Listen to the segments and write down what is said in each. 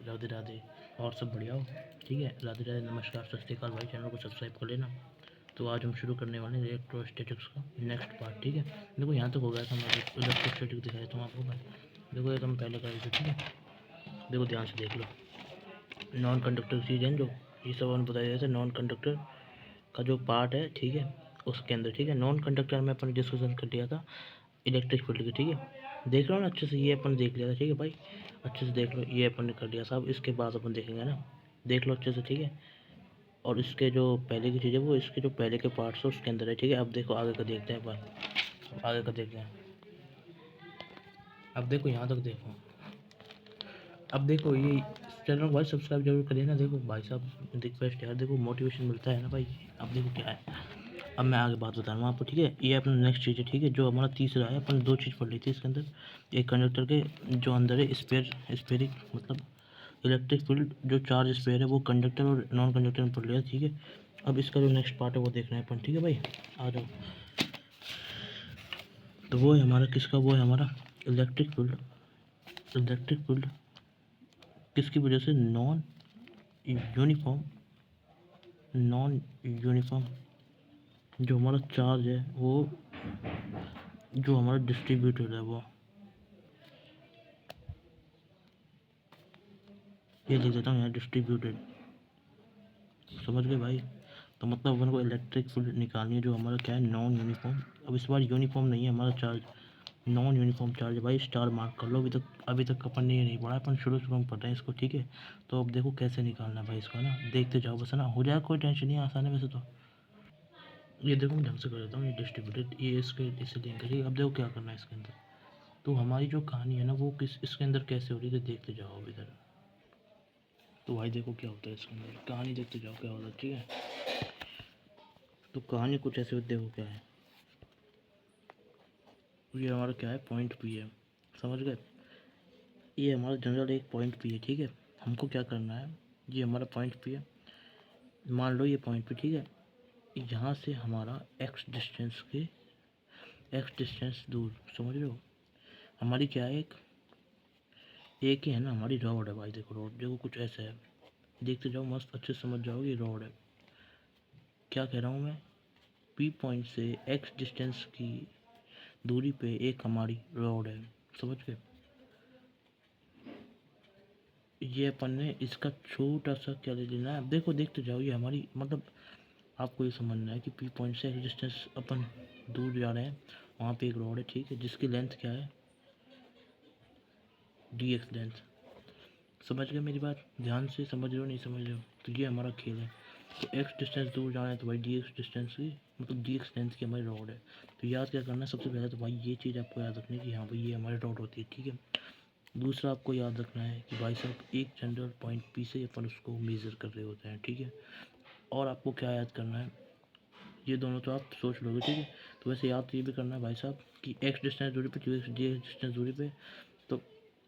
राधे राधे। और सब बढ़िया हो? ठीक है, राधे राधे, नमस्कार, सत श्री अकाल भाई। चैनल को सब्सक्राइब कर लेना। तो आज हम शुरू करने वाले हैं इलेक्ट्रोस्टैटिक्स का नेक्स्ट पार्ट। ठीक है, देखो यहाँ तक हो गया था हमारा इलेक्ट्रोस्टैटिक दिखाया था आपको भाई। देखो एक हम पहले कर रहे थे। ठीक है, देखो ध्यान से देख लो। नॉन कंडक्टर चीज़ है जो ये सब हम बताया जाता है, नॉन कंडक्टर का जो पार्ट है, ठीक है, उसके अंदर। ठीक है, नॉन कंडक्टर में अपन डिस्कशन कर लिया था इलेक्ट्रिक फील्ड की। ठीक है, देख लो ना अच्छे से, ये अपन देख लिया था। ठीक है भाई, अच्छे से देख लो, ये अपन ने कर लिया था। अब इसके बाद अपन देखेंगे ना, देख लो अच्छे से। ठीक है, और इसके जो पहले की चीज़ है वो इसके जो पहले के पार्ट्स है उसके अंदर है। ठीक है, अब देखो आगे का देखते हैं अपन, आगे का देखते हैं। अब देखो यहाँ तक देखो, अब देखो ये चैनल भाई सब्सक्राइब जरूर करिए ना। देखो भाई साहब रिक्वेस्ट यार, देखो मोटिवेशन मिलता है ना भाई। अब देखो क्या है, अब मैं आगे बात बता रहा हूँ आपको। ठीक है, ये अपना नेक्स्ट चीज़ है। ठीक है, जो हमारा तीसरा है, अपन दो चीज़ पढ़ ली थी इसके अंदर। एक कंडक्टर के जो अंदर है स्पेरिक मतलब इलेक्ट्रिक फील्ड, जो चार्ज स्पेयर है वो कंडक्टर और नॉन कंडक्टर में पढ़ लिया। ठीक है, अब इसका जो नेक्स्ट पार्ट है वो देखना है अपन। ठीक है भाई, आ जाओ। तो वो है हमारा किसका, वो है हमारा इलेक्ट्रिक फील्ड। इलेक्ट्रिक फील्ड किसकी वजह से, नॉन यूनिफॉर्म जो हमारा चार्ज है वो, जो हमारा डिस्ट्रीब्यूटेड है वो, ये लिख देता हूँ यहाँ डिस्ट्रीब्यूटेड। समझ गए भाई? तो मतलब अपन को इलेक्ट्रिक फील्ड निकालनी है जो हमारा क्या है, नॉन यूनिफॉर्म। अब इस बार यूनिफॉर्म नहीं है हमारा चार्ज, नॉन यूनिफॉर्म चार्ज है भाई। स्टार मार्क कर लो। अभी तक अपन ने ये नहीं पढ़ा, अपन शुरू में पढ़ रहे हैं इसको। ठीक है, तो अब देखो कैसे निकालना है भाई इसको ना, देखते जाओ बस ना, हो जाएगा, कोई टेंशन नहीं है, आसान है वैसे तो। ये देखो मैं ढंग से कर देता हूँ, ये डिस्ट्रीब्यूटेड, ये इसके इसे लिंक है। अब देखो क्या करना है इसके अंदर। तो हमारी जो कहानी है ना वो किस इसके अंदर कैसे हो रही है, तो देखते जाओ अब इधर। तो भाई देखो क्या होता है इसके अंदर, कहानी देखते जाओ क्या होता है। ठीक है, तो कहानी कुछ ऐसे होती है, देखो क्या है। ये हमारा क्या है, पॉइंट पी है। समझ गए? ये हमारा जनरल एक पॉइंट पी है। ठीक है, हमको क्या करना है, ये हमारा पॉइंट पी है, मान लो ये पॉइंट पी। ठीक है, यहाँ से हमारा एक्स डिस्टेंस दूर, समझ रहे हो, हमारी क्या है, एक ही है ना हमारी रोड है भाई। देखो रोड देखो कुछ ऐसा है, देखते जाओ मस्त, अच्छे से समझ जाओगे। रोड है, क्या कह रहा हूँ मैं, पी पॉइंट से एक्स डिस्टेंस की दूरी पे एक हमारी रोड है। समझ गए? ये अपन ने इसका छोटा सा क्या ले लेना है, अब देखो देखते जाओ। ये हमारी मतलब आपको ये समझना है कि पी पॉइंट से एक्स डिस्टेंस अपन दूर जा रहे हैं, वहाँ पे एक रोड है। ठीक है, जिसकी लेंथ क्या है, डी एक्स लेंथ। समझ गए मेरी बात? ध्यान से समझ रहे हो, नहीं समझ रहे हो? तो ये हमारा खेल है। तो एक्स डिस्टेंस दूर जाना है तो भाई डी एक्स डिस्टेंस की मतलब डी एक्स लेंथ की हमारी रोड है। तो याद क्या करना है, सबसे पहले तो भाई ये चीज़ आपको याद रखनी है कि हाँ भाई ये हमारी रोड होती है। ठीक है, दूसरा आपको याद रखना है कि भाई साहब एक जनरल पॉइंट पी से अपन उसको मेज़र कर रहे होते हैं। ठीक है, और आपको क्या याद करना है, ये दोनों तो आप सोच लोगे। ठीक है, तो वैसे याद तो ये भी करना है भाई साहब कि एक्स डिस्टेंस दूरी पे डी एक्स डिस्टेंस दूरी पे, तो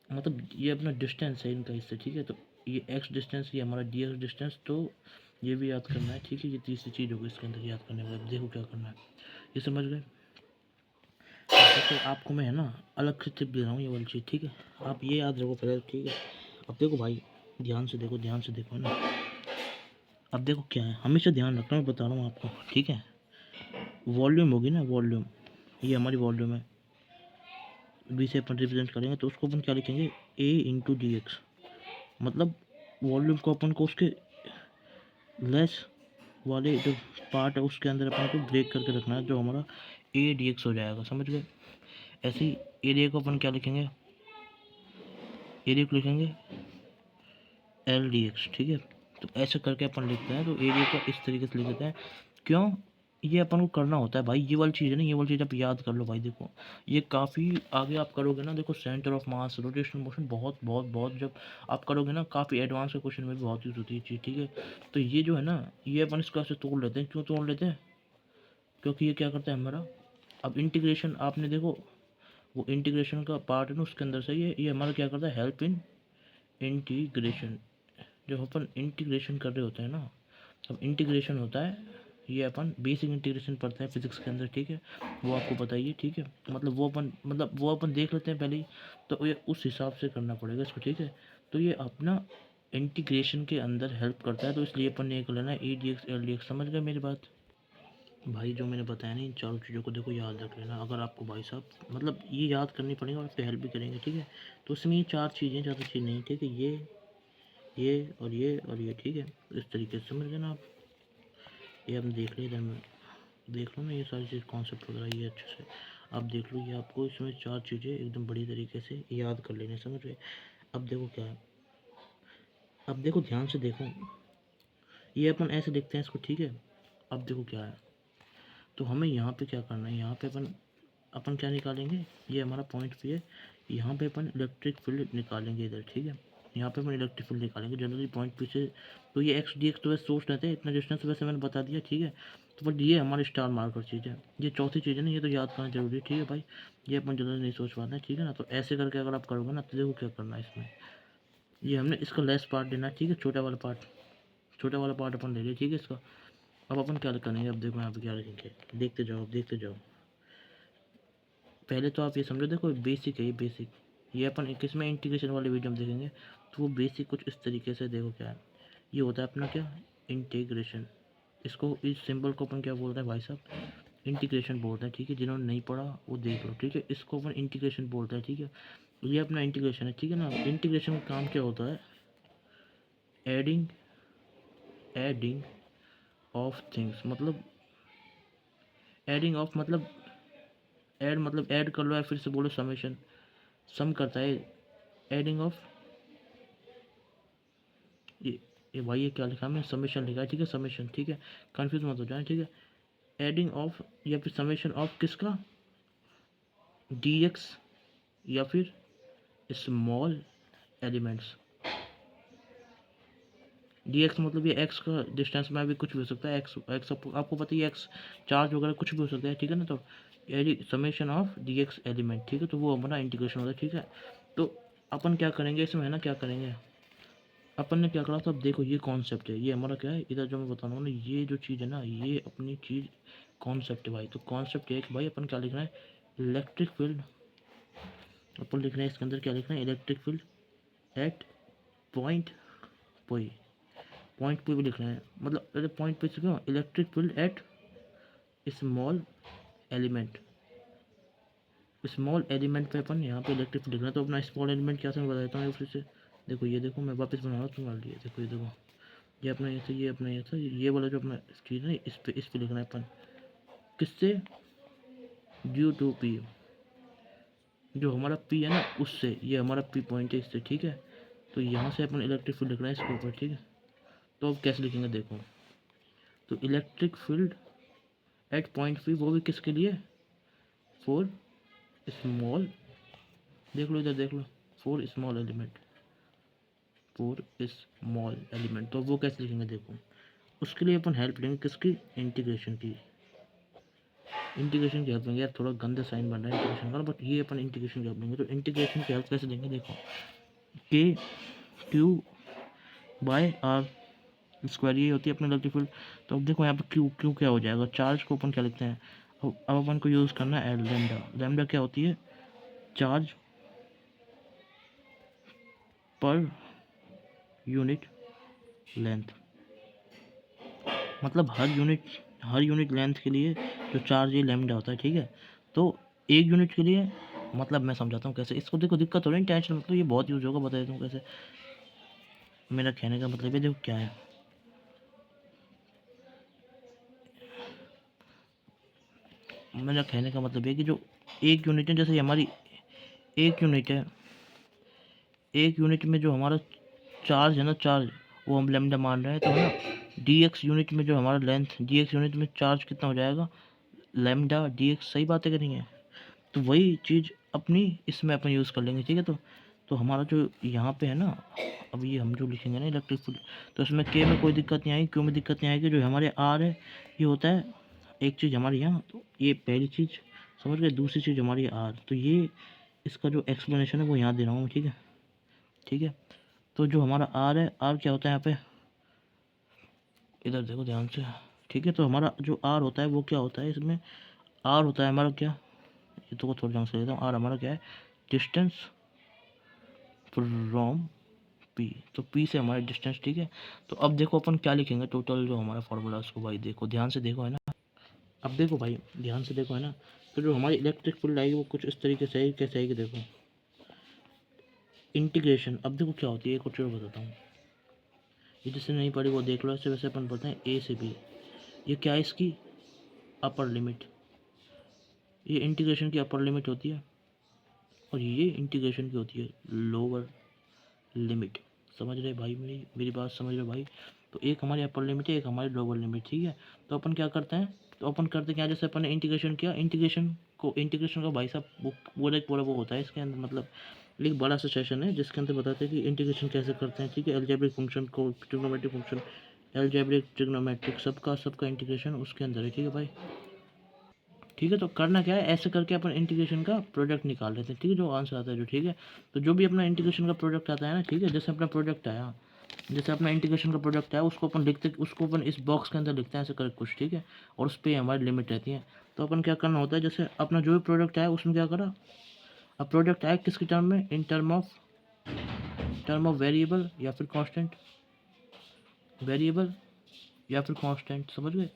मतलब ये अपना डिस्टेंस है इनका इससे। ठीक है, तो ये एक्स डिस्टेंस, ये हमारा डी एक्स डिस्टेंस, तो ये भी याद करना है। ठीक है, ये तीसरी चीज़ होगी इसके अंदर याद करने वाले। देखो क्या करना है, ये समझ गए? तो आपको मैं है ना अलग से टिप दे रहा हूँ ये वाली चीज़। ठीक है, आप ये याद रखो पहले। ठीक है, अब देखो भाई, ध्यान से देखो, ध्यान से देखो ना। अब देखो क्या है, हमेशा ध्यान रखना, मैं बता रहा हूँ आपको। ठीक है, वॉल्यूम होगी ना, वॉल्यूम, ये हमारी वॉल्यूम है, बी से अपन रिप्रेजेंट करेंगे तो उसको अपन क्या लिखेंगे, ए इंटू डी एक्स। मतलब वॉल्यूम को अपन को उसके लेस वाले जो पार्ट है उसके अंदर अपन को ब्रेक करके रखना है, जो हमारा ए डी एक्स हो जाएगा। समझ गए? ऐसे ही एरिया को अपन क्या लिखेंगे, एरिया को लिखेंगे एल डी एक्स। ठीक है, तो ऐसे करके अपन लिखते हैं। तो एरिया को इस तरीके से लिख देते हैं। क्यों? ये अपन को करना होता है भाई, ये वाली चीज़ है ना, ये वाली चीज़ आप याद कर लो भाई। देखो ये काफ़ी आगे आप करोगे ना, देखो centre of mass, rotational motion, बहुत बहुत बहुत जब आप करोगे ना, काफ़ी एडवांस के क्वेश्चन में भी बहुत यूज होती है चीज़। ठीक है, तो ये जो है ना, ये अपन इसको ऐसे तोड़ लेते हैं। क्यों तोड़ लेते हैं? क्योंकि ये क्या करता है हमारा, अब इंटीग्रेशन आपने देखो, वो इंटीग्रेशन का पार्ट है ना उसके अंदर से, ये हमारा क्या करता है, हेल्प इन इंटीग्रेशन। जब अपन इंटीग्रेशन कर रहे होते हैं ना, तब इंटीग्रेशन होता है, ये अपन बेसिक इंटीग्रेशन पढ़ते हैं फिजिक्स के अंदर। ठीक है, वो आपको बताइए। ठीक है, मतलब वो अपन देख लेते हैं पहले ही, तो ये उस हिसाब से करना पड़ेगा इसको। ठीक है, तो ये अपना इंटीग्रेशन के अंदर हेल्प करता है, तो इसलिए अपन ने ये कर लेना E D x L D x. समझ गए मेरी बात भाई? जो मैंने बताया ना इन चारों चीज़ों को देखो याद रख लेना, अगर आपको भाई साहब मतलब ये याद करनी पड़ेगी और आप पे हेल्प भी करेंगे, ठीक है? तो उसमें ये चार चीज़ें, ज़्यादा चीज़ नहीं, ठीक है? ये और ये और ये, ठीक है? इस तरीके से समझ गए ना आप? ये हम देख लीजिए, इधर में देख लो ना, ये सारी चीज़ कॉन्सेप्ट वगैरह ये अच्छे से आप देख लो। ये आपको इसमें चार चीज़ें एकदम बड़ी तरीके से याद कर लेने, समझ गए? अब देखो क्या है, अब देखो ध्यान से देखो, ये अपन ऐसे देखते हैं इसको, ठीक है? अब देखो क्या है, तो हमें यहाँ पे क्या करना है, यहाँ पे अपन अपन क्या निकालेंगे, ये हमारा पॉइंट पे है, यहाँ पे अपन इलेक्ट्रिक फील्ड निकालेंगे इधर, ठीक है? यहाँ पे अपन इलेक्ट्रिक फील्ड निकालेंगे जनरली पॉइंट पी से। तो ये एक्स डी एक्स तो वैसे सोर्स रहते हैं, इतना डिस्टेंस वैसे मैंने बता दिया, ठीक है? तो बट ये हमारी स्टार मार्कर चीज़ है, ये चौथी चीज़ है ना, ये तो याद करना जरूरी है, ठीक है भाई? ये अपन जनरली नहीं सोच पाते हैं, ठीक है ना? तो ऐसे करके अगर आप करोगे ना, तो देखो क्या करना है इसमें, ये हमने इसका लेस पार्ट लेना है, ठीक है? छोटा वाला पार्ट अपन ले लिया, ठीक है इसका। अब अपन क्या करेंगे, अब देखो यहाँ पे क्या लिखेंगे, देखते जाओ, अब देखते जाओ। पहले तो आप ये समझो, देखो बेसिक है, ये बेसिक, ये अपन किसमें इंटीग्रेशन वाले वीडियो में देखेंगे, तो वो बेसिक कुछ इस तरीके से देखो क्या है। ये होता है अपना क्या, इंटीग्रेशन। इसको, इस सिंबल को अपन क्या बोलते हैं भाई साहब, इंटीग्रेशन बोलते हैं, ठीक है? जिन्होंने नहीं पढ़ा वो देख लो, ठीक है? इसको अपन इंटीग्रेशन बोलते हैं, ठीक है? ये अपना इंटीग्रेशन है, ठीक है ना? इंटीग्रेशन का काम क्या होता है, एडिंग एडिंग ऑफ थिंग्स, मतलब एडिंग ऑफ मतलब ऐड, मतलब ऐड कर लो, या फिर से बोलो समेशन, सम करता है, एडिंग ऑफ, ये भाई ये क्या लिखा है, मैंने समेशन लिखा है, ठीक है? समेशन, ठीक है? कंफ्यूज मत हो जाए, ठीक है? एडिंग ऑफ या फिर समेशन ऑफ किसका, डी एक्स या फिर स्मॉल एलिमेंट्स। डी एक्स मतलब ये एक्स का डिस्टेंस में भी कुछ भी हो सकता है, एक्स एक्स आपको पता ही है, एक्स चार्ज वगैरह कुछ भी हो सकता है, ठीक है ना? तो summation of D x element, ठीक है? तो वो हमारा इंटीग्रेशन होता है, ठीक है? तो अपन क्या करेंगे इसमें, है ना, क्या करेंगे, अपन ने क्या करा था, अब देखो ये कॉन्सेप्ट है, ये हमारा क्या है, इधर जो मैं बता रहा हूँ ना, ये जो चीज़ है ना, ये अपनी चीज़ कॉन्सेप्ट है भाई। तो कॉन्सेप्ट ये है कि भाई अपन क्या लिखना है, इलेक्ट्रिक फील्ड, अपन लिख रहे हैं इसके अंदर क्या लिखना है, electric field at point P, point पे भी लिख रहे हैं, मतलब अरे पॉइंट पे से क्यों, electric field at small element, small element पे अपन यहाँ पे इलेक्ट्रिक फील्ड लिख रहे हैं। तो अपना स्मॉल एलिमेंट क्या था मैं बता देता हूँ फिर से। देखो ये देखो, मैं वापस बना रहा हूँ तुम्हारे लिए, देखो ये देखो, ये अपना ये था, ये अपना ये था, ये वाला जो अपना चीज़ है, इस पे लिखना है अपन, किससे, ड्यू टू पी, जो हमारा पी है ना उससे, ये हमारा पी पॉइंट है इससे, ठीक है? तो यहाँ से अपन इलेक्ट्रिक फील्ड लिख रहे हैं इसके ऊपर, ठीक है? तो अब कैसे लिखेंगे देखो, तो electric field at point P, वो भी किसके लिए, फॉर स्मॉल, देख लो इधर देख लो, for small element, for small element. तो वो कैसे लिखेंगे देखो, उसके लिए अपन हेल्प लेंगे किसकी, इंटीग्रेशन की, इंटीग्रेशन की हेल्प लेंगे। यार थोड़ा गंदा साइन बन रहा है इंटीग्रेशन का, बट ये अपन इंटीग्रेशन की हेल्प लेंगे। तो इंटीग्रेशन की हेल्प कैसे देंगे देखो, के क्यू बाय आर स्क्वायर, ये होती है अपनी इलेक्ट्रिक फील्ड। तो अब देखो यहाँ पे क्यू, क्यू क्या हो जाएगा, चार्ज को अपन क्या लिखते हैं, अब अपन को यूज़ करना है लैम्डा। लैम्डा क्या होती है, चार्ज पर यूनिट लेंथ, मतलब हर यूनिट लेंथ के लिए जो चार्ज ये लैम्डा होता है, ठीक है? तो एक यूनिट के लिए, मतलब मैं समझाता हूँ कैसे इसको, देखो दिक्कत हो रही है, टेंशन मतलब ये बहुत यूज होगा, बता देता हूँ कैसे। मेरा कहने का मतलब है, देखो क्या है, मेरा कहने का मतलब है कि जो एक यूनिट है, जैसे हमारी एक यूनिट है, एक यूनिट में जो हमारा चार्ज है ना, चार्ज वो हम लैम्डा मान रहे हैं, तो है ना, डी एक्स यूनिट में जो हमारा लेंथ, डी एक्स यूनिट में चार्ज कितना हो जाएगा, लैम्डा डी एक्स। सही बात है कि नहीं है? तो वही चीज़ अपनी इसमें अपन यूज़ कर लेंगे, ठीक है? तो हमारा जो यहाँ पे है ना, अब ये हम जो लिखेंगे ना इलेक्ट्रिक फील्ड, तो इसमें के में कोई दिक्कत नहीं आएगी, क्यों में दिक्कत नहीं आएगी, जो हमारे आर है ये होता है एक चीज़ हमारी यहाँ, तो ये पहली चीज़ समझ गए, दूसरी चीज़ हमारी आर, तो ये इसका जो एक्सप्लेनेशन है वो यहाँ दे रहा हूँ, ठीक है? ठीक है, तो जो हमारा आर है, आर क्या होता है यहाँ पे, इधर देखो ध्यान से, ठीक है? तो हमारा जो आर होता है वो क्या होता है इसमें, आर होता है हमारा क्या, ये तो थोड़ा ध्यान से लेता हूँ, आर हमारा क्या है, डिस्टेंस फ्रॉम पी, तो पी से हमारा डिस्टेंस, ठीक है। तो अब देखो अपन क्या लिखेंगे, टोटल जो हमारा फॉर्मूला उसको भाई देखो ध्यान से देखो, है ना। अब देखो भाई ध्यान से देखो, है ना। तो जो हमारी इलेक्ट्रिक फील्ड आएगी वो कुछ इस तरीके से आएगी, कैसे आएगी देखो, इंटीग्रेशन। अब देखो क्या होती है, एक और चीज़ बताता हूँ, ये जिससे नहीं पढ़ी वो देख लो। ऐसे वैसे अपन पढ़ते हैं ए से बी, ये क्या है इसकी अपर लिमिट, ये इंटीग्रेशन की अपर लिमिट होती है, और ये इंटीग्रेशन की होती है लोअर लिमिट। समझ रहे भाई, मेरी बात समझ रहे भाई। तो एक हमारी अपर लिमिट है, एक हमारी लोअर लिमिट, ठीक है। तो अपन क्या करते हैं, तो अपन करते क्या, जैसे अपन ने इंटीग्रेशन किया, इंटीग्रेशन का भाई साहब वो पूरा एक पूरा वो होता है इसके अंदर, मतलब एक बड़ा सा सेशन है जिसके अंदर बताते हैं कि इंटीग्रेशन कैसे करते हैं, ठीक है। अलजेब्रिक फंक्शन को, ट्रिग्नोमेट्रिक फंक्शन, अलजेब्रिक ट्रिग्नोमेट्रिक, सबका इंटीग्रेशन उसके अंदर है, ठीक है भाई। ठीक है, तो करना क्या है, ऐसे करके अपन इंटीग्रेशन का प्रोडक्ट निकाल लेते हैं, ठीक है, जो आंसर आता है जो, ठीक है। तो जो भी अपना इंटीग्रेशन का प्रोडक्ट आता है ना, ठीक है, जैसे अपना प्रोडक्ट आया, जैसे अपना इंटीग्रेशन का प्रोडक्ट आया, उसको अपन लिखते, उसको अपन इस बॉक्स के अंदर लिखते हैं ऐसे करके कुछ, ठीक है। और उस पर हमारी लिमिट रहती है। तो अपन क्या करना होता है, जैसे अपना जो भी प्रोडक्ट आया उसमें क्या करा, अब प्रोडक्ट आया किसके टर्म में, इन टर्म ऑफ वेरिएबल या फिर कांस्टेंट, वेरिएबल या फिर कांस्टेंट, समझ गए।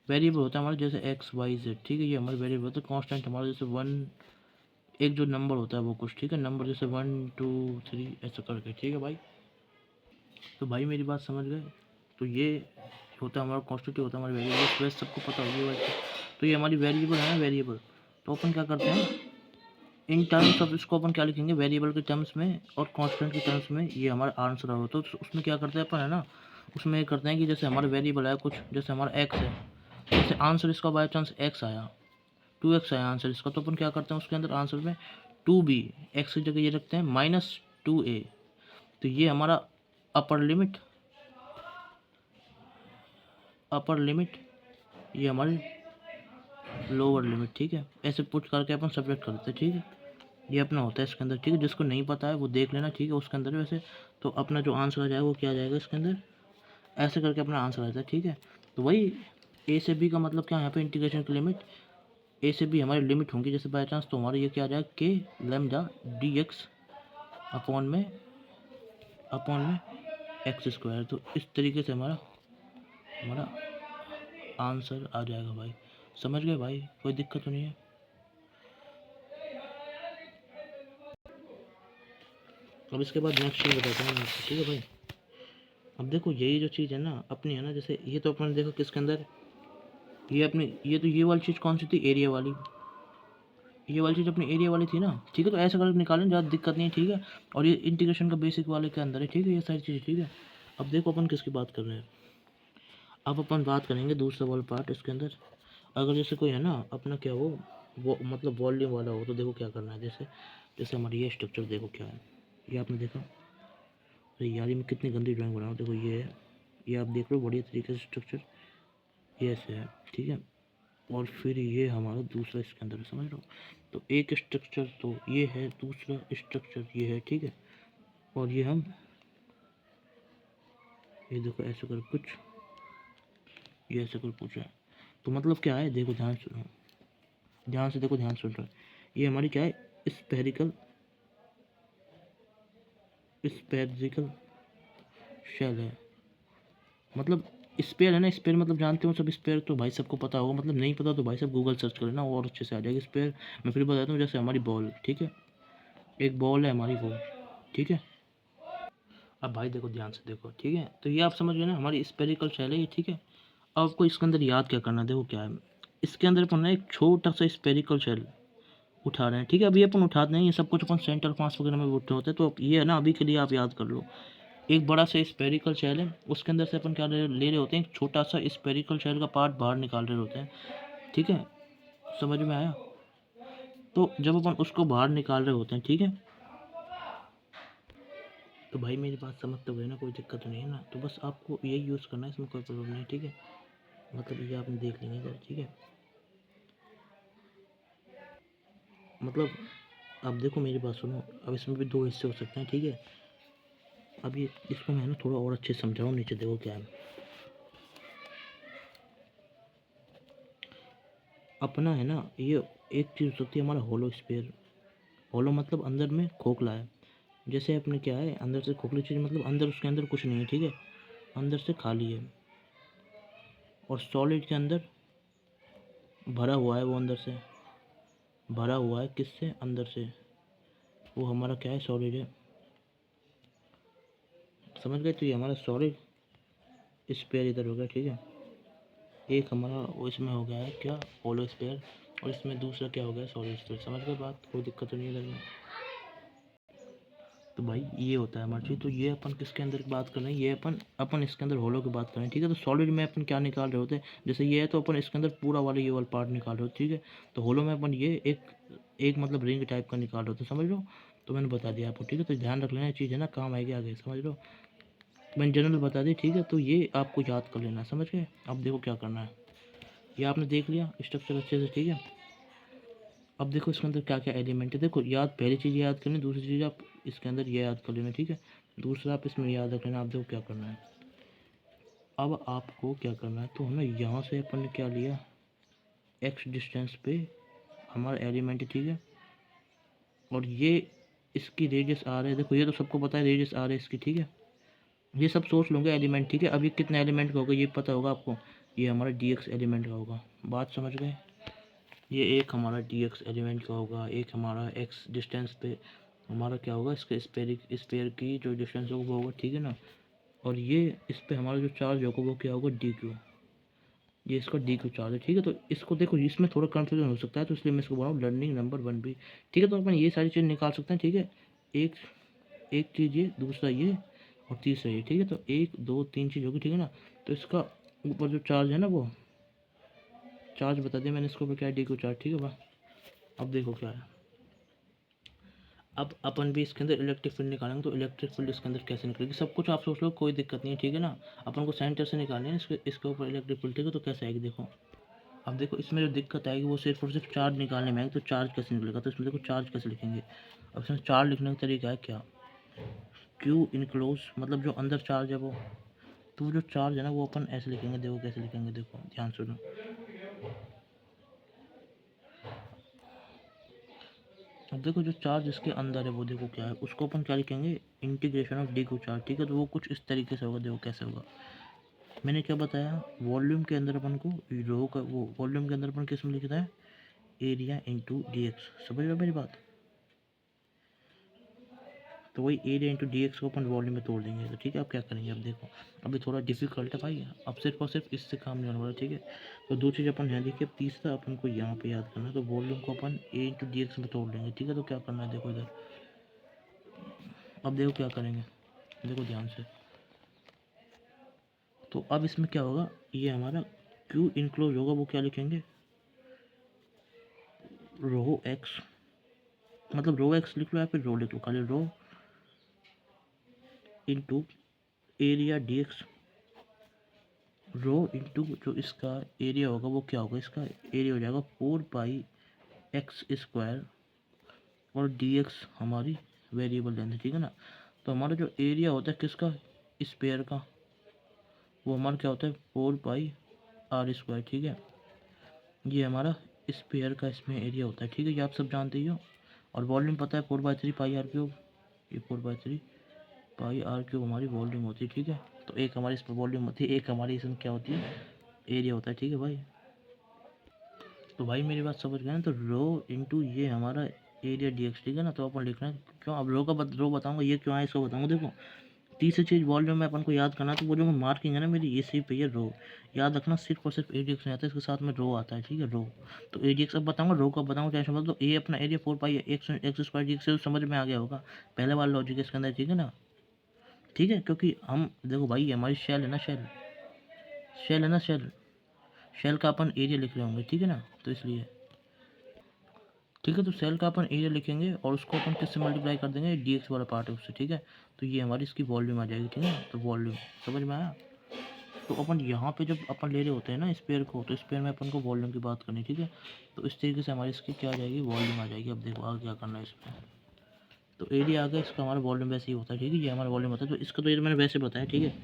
वेरिएबल होता है हमारा जैसे एक्स वाई जेड, ठीक है, ये हमारे वेरिएबल होता है। कांस्टेंट हमारा जैसे वन, एक जो नंबर होता है वो कुछ, ठीक है, नंबर जैसे 1 2 3 ऐसा करके, ठीक है भाई। तो भाई मेरी बात समझ गए। तो ये होता है हमारा कॉन्स्टिट्यूट, होता है हमारे वेरिएबल, वैसे सबको पता होगी वैसे। तो ये हमारी वेरिएबल है ना, वेरिएबल। तो अपन क्या करते हैं, इन टर्म्स ऑफ इसको अपन क्या लिखेंगे, वेरिएबल के टर्म्स में और कांस्टेंट के टर्म्स में, ये हमारा आंसर हो। तो उसमें क्या करते हैं अपन, है ना, उसमें ये करते हैं कि जैसे हमारा वेरिएबल है कुछ, जैसे हमारा एक्स है, जैसे आंसर इसका बाई चांस एक्स आया, 2x आया आंसर इसका, तो अपन क्या करते हैं उसके अंदर आंसर में 2b, एक्स की जगह ये रखते हैं -2a। तो ये हमारा अपर लिमिट, ये हमारी लोअर लिमिट, ठीक है। ऐसे पुट करके अपन सब्जेक्ट करते हैं, ठीक है। ये अपना होता है इसके अंदर, ठीक है। जिसको नहीं पता है वो देख लेना, ठीक है, उसके अंदर वैसे। तो अपना जो आंसर आ जाएगा वो क्या आ जाएगा इसके अंदर, ऐसे करके अपना आंसर आता है, ठीक है। तो वही ए से बी का मतलब क्या है, यहाँ पे इंटीग्रेशन की लिमिट ए से बी हमारी लिमिट होंगी जैसे बाई चांस, तो हमारा ये क्या आ जाएगा, के लैम्डा डी एक्स अपॉन में एक्स स्क्वायर। तो इस तरीके से हमारा हमारा आंसर आ जाएगा भाई। समझ गए भाई, कोई दिक्कत तो नहीं है। अब इसके बाद नेक्स्ट चीज़ बताता हूँ मैं आपको, ठीक है भाई। अब देखो यही जो चीज़ है ना अपनी, है ना, जैसे ये तो अपन देखो किसके अंदर, ये अपनी, ये तो ये वाली चीज़ कौन सी थी, एरिया वाली, ये वाली चीज़ अपनी एरिया वाली थी ना, ठीक है। तो ऐसा करके निकालें, ज़्यादा दिक्कत नहीं है, ठीक है। और ये इंटीग्रेशन का बेसिक वाले के अंदर है, ठीक है, ये सारी चीज़, ठीक है। अब देखो अपन किसकी बात कर रहे हैं, अब अपन बात करेंगे दूसरा वाला पार्ट इसके अंदर। अगर जैसे कोई है ना अपना क्या वो मतलब वॉल्यूम वाला हो, तो देखो क्या करना है, जैसे जैसे हमारी ये स्ट्रक्चर देखो क्या है, ये आपने देखा, अरे यार ये मैं कितनी गंदी ड्राइंग बना रहा हूँ, देखो ये है, ये आप देख लो बढ़िया तरीके से स्ट्रक्चर, ये ऐसे है, ठीक है। और फिर ये हमारा दूसरा इसके अंदर है, समझ लो। तो एक स्ट्रक्चर तो ये है, दूसरा स्ट्रक्चर ये है, ठीक है। और ये हम, ये देखो ऐसे कर कुछ, ये ऐसे कर पूछा है। तो मतलब क्या है, देखो ध्यान सुनो, ध्यान से देखो, ध्यान सुन रहा है। ये हमारी क्या है, स्पेरिकल स्पेरिकल शेल है, मतलब स्पेयर है ना, स्पेयर मतलब जानते हो सब, स्पेयर तो भाई सबको पता होगा, मतलब नहीं पता तो भाई सब गूगल सर्च कर लेना और अच्छे से आ जाएगा स्पेयर। मैं फिर बताता हूँ, जैसे हमारी बॉल, ठीक है, एक बॉल है हमारी वो, ठीक है। अब भाई देखो ध्यान से देखो, ठीक है। तो ये आप समझ गए ना, हमारी स्पेरिकल शेल है ये, ठीक है। अब आपको इसके अंदर याद क्या करना है, देखो क्या है, इसके अंदर अपन एक छोटा सा स्पेरिकल शेल उठा रहे हैं, ठीक है। अभी अपन उठाते नहीं, ये सब कुछ अपन सेंट्रल पास वगैरह में उठते होते हैं। तो ये है ना, अभी के लिए आप याद कर लो, एक बड़ा सा स्पेरिकल शेल है, उसके अंदर से अपन क्या ले रहे होते हैं, एक छोटा सा स्पेरिकल शेल का पार्ट बाहर निकाल रहे होते हैं, ठीक है। समझ में आया। तो जब अपन उसको बाहर निकाल रहे होते हैं, ठीक है, तो भाई मेरी बात समझ तो गए ना, कोई दिक्कत तो नहीं है ना। तो बस आपको यही यूज़ करना है, इसमें कोई प्रॉब्लम नहीं, ठीक है। मतलब ये आपने देख लेंगे इधर, ठीक है। मतलब अब देखो मेरी बात सुनो, अब इसमें भी दो हिस्से हो सकते हैं, ठीक है। अब ये इसको मैं ना थोड़ा और अच्छे से समझाऊँ, नीचे देखो क्या है अपना, है ना, ये एक चीज़ हो सकती है हमारा होलो स्फीयर, होलो मतलब अंदर में खोखला है, जैसे अपने क्या है, अंदर से खोखली चीज़ मतलब अंदर उसके अंदर कुछ नहीं है, ठीक है, अंदर से खाली है। और सॉलिड के अंदर भरा हुआ है, वो अंदर से भरा हुआ है, किससे, अंदर से, वो हमारा क्या है, सॉलिड है। समझ गए? तो ये हमारा सॉलिड स्पेयर इधर हो गया, ठीक है। एक हमारा वो इसमें हो गया है क्या, होलो स्पेयर, और इसमें दूसरा क्या हो गया, सॉलिड स्पेयर। समझ गए बात? कोई दिक्कत तो नहीं है इधर में। तो भाई ये होता है हमारी चीज़। तो ये अपन किसके अंदर की बात कर रहे हैं, ये अपन अपन इसके अंदर होलो की बात कर रहे हैं, ठीक है। तो सॉलिड में अपन क्या निकाल रहे होते हैं, जैसे ये है तो अपन इसके अंदर पूरा वाला ये वाला पार्ट निकाल रहे होते, ठीक है। तो होलो में अपन ये एक एक मतलब रिंग टाइप का निकाल रहे होते, समझ लो। तो मैंने बता दिया आपको, ठीक है। तो ध्यान रख लेना, चीज़ है ना, काम आएगी आगे, समझ लो। मैंने जनरल बता दी, ठीक है। तो ये आपको याद कर लेना, समझ गए? अब देखो क्या करना है, ये आपने देख लिया स्ट्रक्चर अच्छे से, ठीक है। अब देखो इसके अंदर क्या क्या एलिमेंट है, देखो याद, पहली चीज़ याद करनी, दूसरी चीज़ आप इसके अंदर ये याद कर लेना, ठीक है। दूसरा आप इसमें याद रख लेना। आप देखो क्या करना है, अब आपको क्या करना है, तो हमें यहाँ से अपन ने क्या लिया, एक्स डिस्टेंस पे हमारा एलिमेंट है, ठीक है। और ये इसकी रेडियस आर है, देखो ये तो सबको पता है, रेडियस आर है इसकी, ठीक है। ये सब सोच लूँगा एलिमेंट, ठीक है। अब ये कितने एलिमेंट का होगा ये पता होगा आपको, ये हमारा डी एक्स एलिमेंट का होगा। बात समझ गए? ये एक हमारा डी एक्स एलिमेंट का होगा, एक हमारा एक्स डिस्टेंस पे हमारा क्या होगा, इसके स्पेयर की जो डिस्टेंस होगा वो होगा, ठीक है ना। और ये इस पे हमारा जो चार्ज होगा वो क्या होगा, डी क्यू। ये इसका डी क्यू चार्ज है, ठीक है। तो इसको देखो, इसमें थोड़ा कंफ्यूजन हो सकता है, तो इसलिए मैं इसको बोला हूँ लर्निंग नंबर 1B, ठीक है। तो अपन ये सारी चीज़ निकाल सकते हैं, ठीक है। एक एक चीज़ ये, दूसरा ये, और तीसरा ये, ठीक है। तो 1 2 3 चीज़ होगी, ठीक है ना। तो इसका ऊपर जो चार्ज है ना, वो चार्ज बता दिया मैंने, इसके ऊपर क्या है, डी क्यू चार्ज, ठीक है। वाह, अब देखो क्या है, अब अपन भी इसके अंदर इलेक्ट्रिक फील्ड निकालेंगे। तो इलेक्ट्रिक फील्ड इसके अंदर कैसे निकलेगी, सब कुछ आप सोच लो, कोई दिक्कत नहीं है, ठीक है ना। अपन को सेंटर से निकालनी है इसके ऊपर इलेक्ट्रिक फील्ड, ठीक है। तो कैसे आएगी देखो, अब देखो इसमें जो दिक्कत आएगी वो सिर्फ और सिर्फ चार्ज निकालने में आएगी। तो चार्ज कैसे निकलेगा, तो इसमें देखो चार्ज कैसे लिखेंगे। अब इसमें चार्ज लिखने का तरीका है क्या, क्यू इनक्लोज, मतलब जो अंदर चार्ज है वो, तो वो जो चार्ज है ना वो अपन ऐसे लिखेंगे, देखो कैसे लिखेंगे, देखो ध्यान सुनो। अब देखो जो चार्ज इसके अंदर है वो देखो क्या है, उसको अपन क्या लिखेंगे, integration of D Q charge, ठीक है। तो वो कुछ इस तरीके से होगा, देखो कैसे होगा। मैंने क्या बताया, वॉल्यूम के अंदर अपन को रो का, वो वॉल्यूम के अंदर अपन किस में लिखता है, एरिया इंटू डी एक्स। समझ रहे हो मेरी बात? तो वही एरिया इंटू डी एक्स को अपन वॉल्यूम में तोड़ देंगे। तो ठीक है, अब क्या करेंगे, अब देखो अभी थोड़ा डिफिकल्ट है भाई, अब सिर्फ और सिर्फ इससे काम नहीं होने वाला, ठीक है। तो दो चीज़ अपन ध्यान देखिए। अब तीसरा अपन को यहाँ पे याद करना है, तो वॉल्यूम को अपन ए इंटू डी एक्स में तोड़ लेंगे, ठीक है। तो क्या करना है, देखो इधर, अब देखो क्या करेंगे, देखो ध्यान से। तो अब इसमें क्या होगा, ये हमारा क्यू इनक्लोज होगा, वो क्या लिखेंगे, रो एक्स, मतलब रो एक्स लिख लो या फिर रो लिख लो, खाली rho into area D x, rho into जो इसका एरिया होगा वो क्या होगा, इसका एरिया हो जाएगा 4 पाई x² और डी एक्स हमारी वेरिएबल लेंथ है, ठीक है ना। तो हमारा जो एरिया होता है किसका, स्पेयर का, वो हमारा क्या होता है 4 पाई r², ठीक है। ये हमारा स्पेयर का इसमें एरिया होता है, ठीक है। ये आप सब जानते ही हो। और वॉल्यूम पता है 4/3 पाई r³, ये 4/3 पाई r³ हमारी वॉल्यूम होती है, ठीक है। तो एक हमारी इस पर वॉल्यूम होती है, एक हमारी इसमें क्या होती है, एरिया होता है, ठीक है भाई। तो भाई मेरी बात समझ गए ना, तो रो इंटू ये हमारा एरिया डी एक्स, ठीक है ना। तो अपन लिखना है क्यों, अब रो बताऊंगा ये क्यों आया, इसको बताऊंगा। देखो तीसरी चीज़ वॉल्यूम में अपन को याद करना है, तो वो जो मार्किंग है ना मेरी, ये सिर्फ है, ये रो याद रखना, सिर्फ और सिर्फ ए डी एक्स नहीं आता, इसके साथ में रो आता है, ठीक है, रो। तो ए डी एक्स अब बताऊंगा, रो कब बताऊंगा, टेंशन मत लो। ये अपना एरिया 4 पाई x² डी एक्स से समझ में आ गया होगा, पहले वाला लॉजिक इसके अंदर, ठीक है ना। ठीक है, क्योंकि हम देखो भाई हमारी शेल है ना, शेल है ना, शेल का अपन एरिया लिख रहे होंगे, ठीक है ना। तो इसलिए ठीक है, तो सेल का अपन एरिया लिखेंगे और उसको अपन किससे मल्टीप्लाई कर देंगे, डी एक्स वाला पार्ट है उससे, ठीक है। तो ये हमारी इसकी वॉल्यूम आ जाएगी, ठीक है। तो वॉल्यूम समझ में आया। तो अपन यहाँ पे जब अपन ले रहे होते हैं ना स्पेयर को, तो स्पेयर में अपन को वॉल्यूम की बात करनी, ठीक है। तो इस तरीके से हमारी इसकी क्या आ जाएगी, वॉल्यूम आ जाएगी। अब देखो आगे क्या करना है इसमें, तो एरिया आ गया, इसका हमारा वॉल्यूम वैसे ही होता है, ठीक है। ये हमारा वॉल्यूम होता है, तो इसका तो ये मैंने वैसे बताया, ठीक है।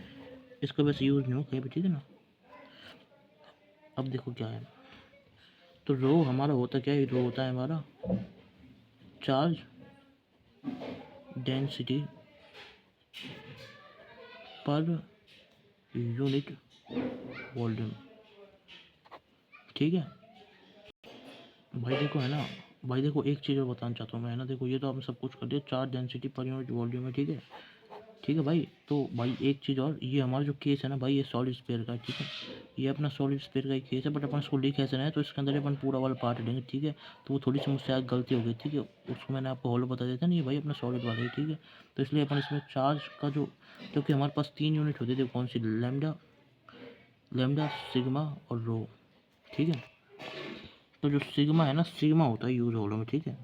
इसका वैसे यूज़ नहीं हो कहीं भी, ठीक है ना। अब देखो क्या है, तो रो हमारा होता क्या है, रो होता है हमारा charge density per unit volume. ठीक है भाई, देखो है ना भाई, देखो एक चीज़ और बताना चाहता हूँ मैं, है ना, देखो ये तो आपने सब कुछ कर दिया, charge density per unit volume है। ठीक है भाई, तो भाई एक चीज़ और, ये हमारा जो केस है ना भाई, ये सॉलिड स्फीयर का है। ठीक है, ये अपना सॉलिड स्फीयर का ही केस है, बट अपन इसको लिख ऐसे है तो इसके अंदर अपन पूरा वाला पार्ट लेंगे। ठीक है, तो वो थोड़ी सी मुझसे आज गलती हो गई। ठीक है, उसको मैंने आपको हॉलो बता दिया था, नहीं भाई अपना सॉलिड वाला है। ठीक है, तो इसलिए अपन इसमें चार्ज का जो, क्योंकि हमारे पास 3 यूनिट होती थी, कौन सी, लैम्डा, सिग्मा और रो। ठीक है, तो जो सिग्मा है ना, सिग्मा होता है यूज हॉलो में। ठीक है,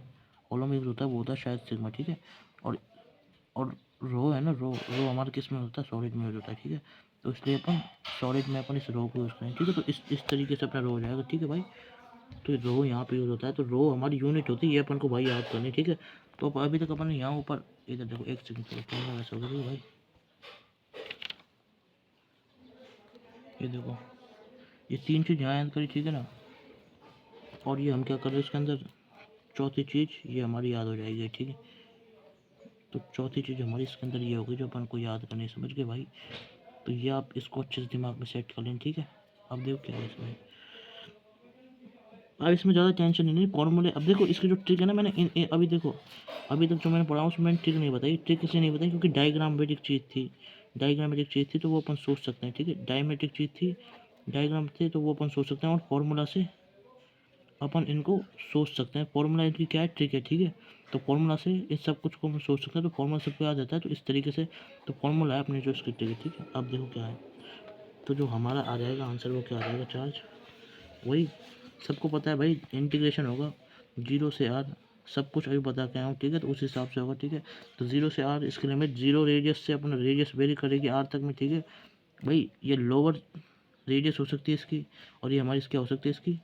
हॉलो में यूज होता है, वो होता है शायद सिग्मा। ठीक है, और और रो है ना, रो हमारे किस में होता है, सॉलिड में यूज होता है। ठीक है, तो इसलिए अपन सॉलिड में अपन इस रो को यूज़ करें। ठीक है, तो इस तरीके से अपना रो हो जाएगा। ठीक है भाई, तो रो यहाँ पे यूज़ होता है, तो रो हमारी यूनिट होती है, ये अपन को भाई याद करनी है। ठीक है, तो अभी तक अपन ने यहाँ ऊपर, इधर देखो एक सेकंड वैसा हो गया भाई, ये देखो ये 3 चीज़ यहाँ याद करी। ठीक है ना, और ये हम क्या कर रहे हैं इसके अंदर, चौथी चीज़ ये हमारी याद हो जाएगी। ठीक है, तो चौथी चीज़ हमारी इसके अंदर ये होगी जो अपन को याद करनी, समझ गए भाई। तो ये आप इसको अच्छे से दिमाग में सेट कर लें। ठीक है, अब देखो क्या है इसमें, अब इसमें ज़्यादा टेंशन नहीं, फॉर्मूले। अब देखो इसकी जो ट्रिक है ना, मैंने अभी देखो, अभी तक जो मैंने पढ़ा उसमें मैंने ट्रिक नहीं बताई। ट्रिक इसलिए नहीं बताई क्योंकि डायग्रामेटिक चीज़ थी, तो वो अपन सोच सकते हैं। ठीक है, डायमेट्रिक चीज़ थी, डायग्राम थे, तो वो अपन सोच सकते हैं, और फार्मूला से अपन इनको सोच सकते हैं। फार्मूला इनकी क्या है, ट्रिक है। ठीक है, तो फार्मूला से इस सब कुछ को हम सोच सकते हैं, तो फार्मूला सबको याद रहता है, तो इस तरीके से तो फार्मूला है अपनी जो इसकी ट्रिक है। ठीक है, अब देखो क्या है, तो जो हमारा आ जाएगा आंसर वो क्या आ जाएगा, चार्ज। वही सबको पता है भाई, इंटीग्रेशन होगा 0 से r, सब कुछ अभी बता के आया हूँ। ठीक है, तो उस हिसाब से होगा। ठीक है, तो 0 से r, इसकी लिमिट 0 रेडियस से अपना रेडियस वेरी करेगी r तक में। ठीक है भाई, ये लोअर रेडियस हो सकती है इसकी, और ये हमारी क्या हो सकती है इसकी,